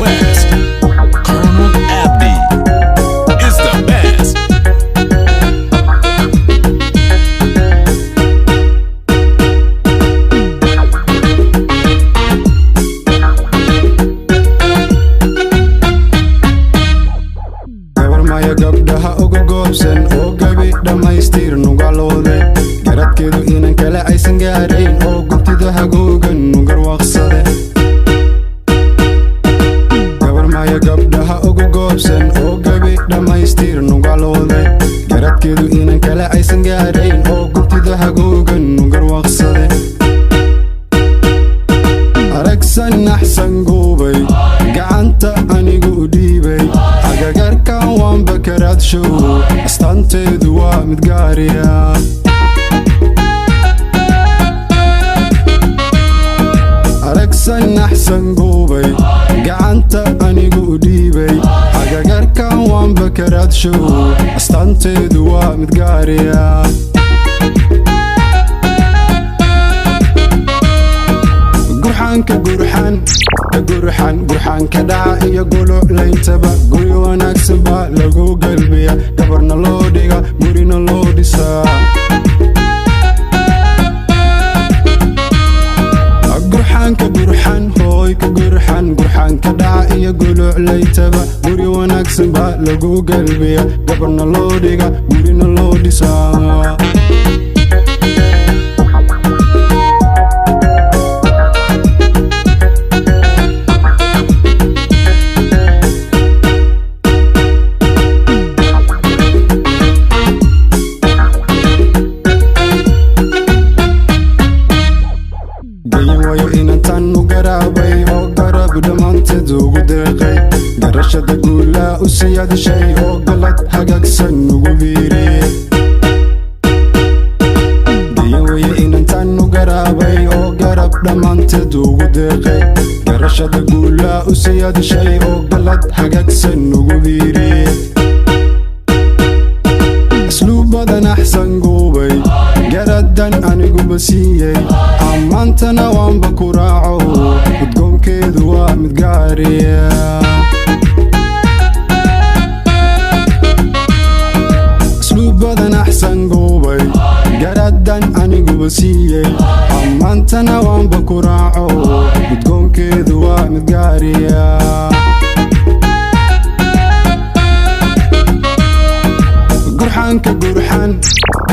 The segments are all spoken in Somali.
West. Colonel Abdi is the best. gabarmaya gabdhaha uga goobsan oo gabi dhammaystir nugalooday garadkeedu inan kale aysan gaarayn oo guntida hagoogan nugarwaaqsade gabarmaya gabdhaha uga goobsan oo gabi dhammaystir nugalooday garadkeedu inan kale aysan gaarayn oo guntida hagoogan nugarwaaqsade aragsan naxsan goobay gacanta anigu u dhiibay agagarkan waan bakaraadshow astaanteedu waa mid gaariya aragsan naxsan goobay gacanta anigu u dhiibay agagarkan waan bakaraadshow astaanteedu waa mid gaariya gurxan ka dhaca iyo guluclayntaba guri wanaagsan baa lagu galbiya gabarna loo dhiga gurina loo dhisaa gurxan ka dhaca iyo guluclayntaba guri wanaagsan baa lagu galbiya gabarna loo dhiga gurina loo dhisaa gayiwayo inantan u garaabay oo garab dhammaanteed ugu deeqay garashada guulaa u siyaadishay oo galad hagaagsan ugu biiriyey gayiwayo inantan u garaabay oo garab dhammaanteed ugu deeqay garashada guulaa u siyaadishay oo galad hagaagsan ugu biiriyey asluubadan axsan goobay garadan aniguba siiyey ammaantana waanba ku raaco udgoonkeedu waa mid gaariya asluubadan axsan goobay garadan aniguba siiyey ammaantana waanba ku raaco udgoonkeedu waa mid gaariya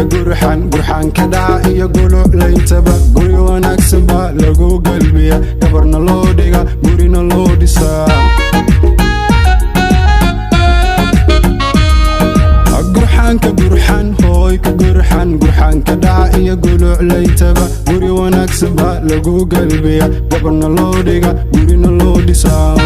gurxan ka dhaca iyo guluclayntaba guri wanaagsan baa lagu galbiya gabarna loo dhiga gurina loo dhisaa gurxan ka dhaca iyo guluclayntaba guri wanaagsan baa lagu galbiya gabarna loo dhiga gurina loo dhisaa